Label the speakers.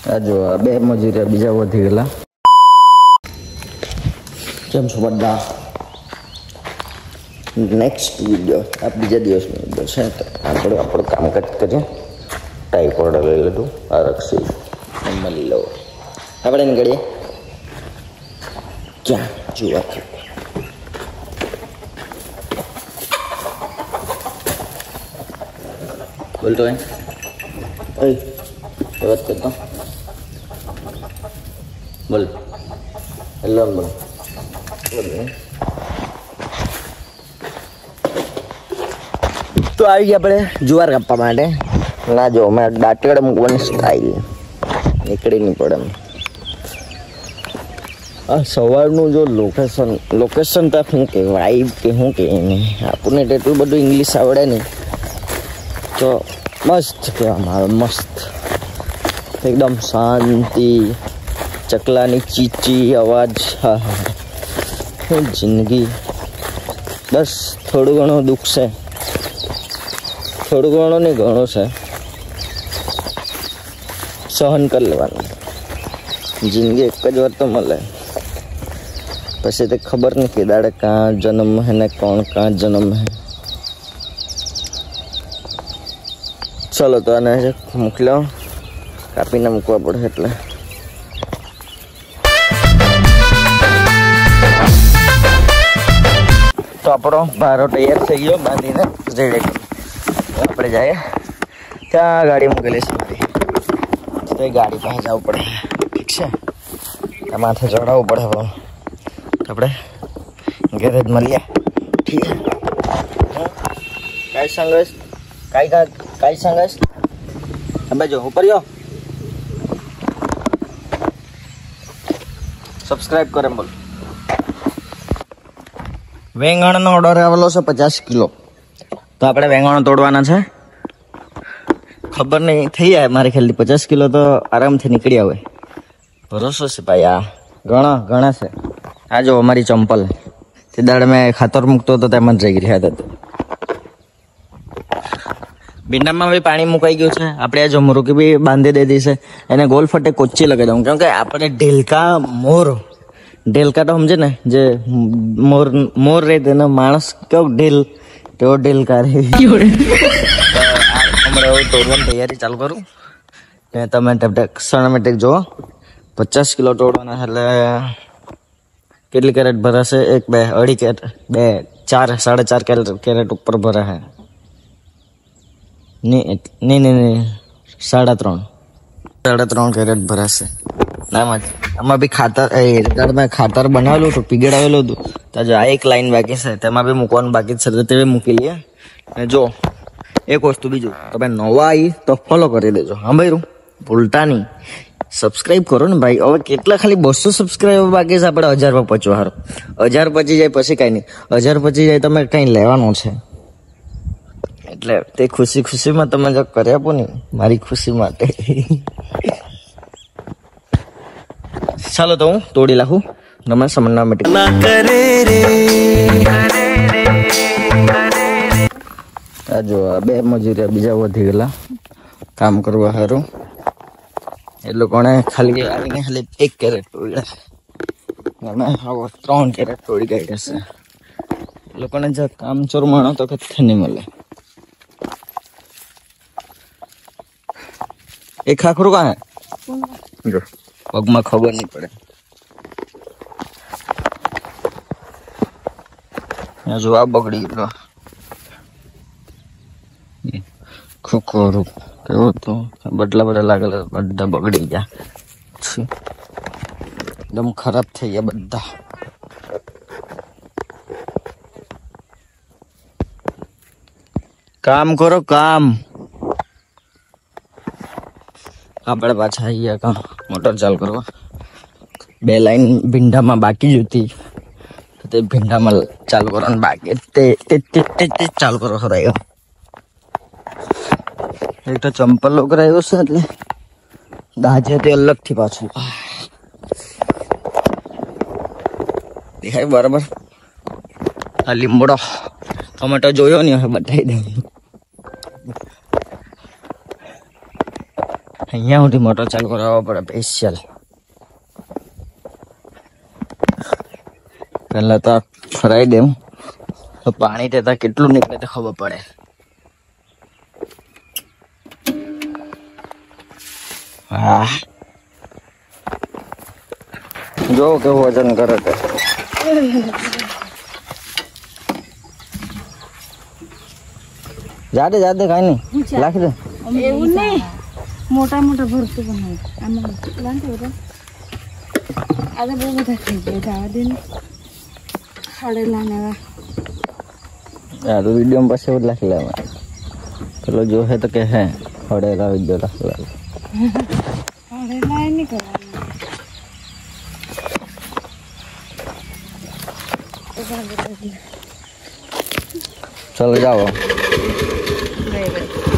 Speaker 1: આ જો આ બે મજૂરિયા બીજા વધી ગયેલા. કેમ છો બધા? નેક્સ્ટ વિડીયો આ બીજા દિવસનો વિડીયો છે. તો આપણે આપણું કામકાજ કરીએ. ટાઈપોડ લઈ લીધું, આ રક્ષી મળી લો. આપણે નીકળીએ. ક્યાં જોવા બોલતો હે? વાત કરતો બોલ. હેલો બોલ. તો આવી ગયા આપણે જુવાર કાપવા માટે. ના જો મેં દાંતીવાડે મૂકવાની સ્ટાઈલ નીકળી નહીં પડે. આ સવારનું જો લોકેશન તો શું કે વાઇબ કે શું કે એને આપણને એટલું બધું ઇંગ્લિશ આવડે નહીં તો મસ્ત કહેવામાં આવે. મસ્ત એકદમ શાંતિ, ચકલાની ચીચી અવાજ. હા હા જિંદગી બસ થોડું ઘણું દુઃખ છે, થોડું ઘણું નહીં ઘણું છે. સહન કરી લેવાનું. જિંદગી એક જ વાર તો મળે, પછી તે ખબર નહીં કે દાડે કાં જન્મ હે ને કોણ કાં જન્મ હે. ચલો તો આને મોકલ્યો, કાપીને મૂકવા પડે એટલે. તો આપણો ભારો તૈયાર થઈ ગયો, બાંધીને રેડી. આપણે જઈએ ત્યાં ગાડી મૂકેલી છે મારી, તો એ ગાડી પાસે જવું પડે. ઠીક છે, આ માથે ચડાવવું પડે. હવે આપણે ગેરેજ મળીએ. ઠીક છે. કાંઈ સંઘર્ષ કાંઈ સંઘર્ષ હવે જો ઉપર જો સબસ્ક્રાઇબ કરે બોલ. વેંગણનો ઓર્ડર આવેલો છે 50 કિલો. તો આપણે વેંગણ તોડવાના છે. ખબર નહીં થઈ જાય મારી ખ્યાલથી 50 કિલો તો આરામથી નીકળી આવે. ભરોસો છે ભાઈ. આ ઘણા છે. આ જો અમારી ચંપલ તે દાડે મેં ખાતર મૂકતો હતો તેમાં જ રહી રહ્યા હતા. ભીંડામાં બી પાણી મુકાઈ ગયું છે. આપણે આ જો મુરુકી બી બાંધી દીધી છે. એને ગોલ ફટે કોચી લગાવી દઉં, કેમ કે આપણે ઢેલકા તો સમજે ને, જે મોર રહે તેનો માણસ કેવો ઢેલ તેવો ઢેલકા રહે. હમણાં એવું તોડવાની તૈયારી ચાલુ કરું ને તમે સણામેટેક જુઓ. 50 કિલો તોડવાના એટલે કેટલી કેરેટ ભરાશે? 1 2 2.5 કેરેટ 2 4 4.5 કેરેટ ઉપર ભરાશે. નહીં 3.5 કેરેટ ભરાશે. આમાં બી ખાતર બનાવેલું હતું, પીગળાવેલું હતું. તો જો આ એક લાઈન બાકી છે, તેમાં બી મૂકવાનું બાકી છે, તો તે મૂકી લઈએ. અને જો એક વસ્તુ બીજું, તમે નવા આવી તો ફોલો કરી દેજો. હા ભાઈ, ભૂલતા નહીં. સબસ્ક્રાઈબ કરો ને ભાઈ. હવે કેટલા ખાલી 200 સબસ્ક્રાઈબર બાકી છે આપણે 1000 પર પહોંચવા હારું. 1000 પચી જાય પછી કાંઈ નહીં. 1000 પચી જાય તમે કંઈ લેવાનું છે એટલે તે ખુશીમાં તમે જો કરી આપો ને મારી ખુશી માટે. ચાલો તો હું તોડી લાખું. તમે સમજના માટે આ જો આ બે મજૂરિયા બીજા વધી ગયેલા કામ કરવા સારું. એ લોકોને ખાલી 1 કેરેટ તોડ્યા, 3 કેરેટ તોડી કાઢ્યા છે. એ લોકોને જો કામ ચોર માણો તો કથે નહીં મળે. એક ખાખરું કાં જો પગમાં ખબર નહીં પડે. જો આ બગડી ગયો ખોખરું કેવો તો બધા લાગેલા, બધા બગડી ગયા. એકદમ ખરાબ થઈ ગયા બધા. કામ કરો કામ. આપણે પાછા આવી ગયા કામ મોટર ચાલુ કરવા. 2 લાઈન ભીંડામાં બાકી જ હતી, તે ભીંડામાં ચાલુ કરવાનું બાકી તે ચાલુ કરો ખરાયો. એક તો ચંપલ લોકરાયો છે એટલે દાજે તે અલગથી પાછું દેખાય બરાબર. આ લીમડો ટમેટો જોયો નહીં, હવે બતાવી દઉં. અહીંયા સુધી મોટર ચાલુ કરાવવા પડે સ્પેશિયલ. પહેલા તો ફરાઈ દેમ તો પાણી તેતા કેટલું નીકળે તે ખબર પડે. હા જો કેવું વજન કરે તે. જાદે જાદે કઈ નહીં લાખી દે.
Speaker 2: એવું નહીં, મોટા મોટા ભરતું બનાવે આમાં લાંબો હતો. આજે બહુ બધા થઈ ગયા, જવા દે ને. ખડેલા ને
Speaker 1: આ તો વિડીયો પાસે એવું લખી લેવા પેલો જો હે તો કે હે ખડેલા વિડીયો લખી લે.
Speaker 2: ખડેલા નહીં કરવાનું.
Speaker 1: ચલો જાઓ.
Speaker 2: નહીં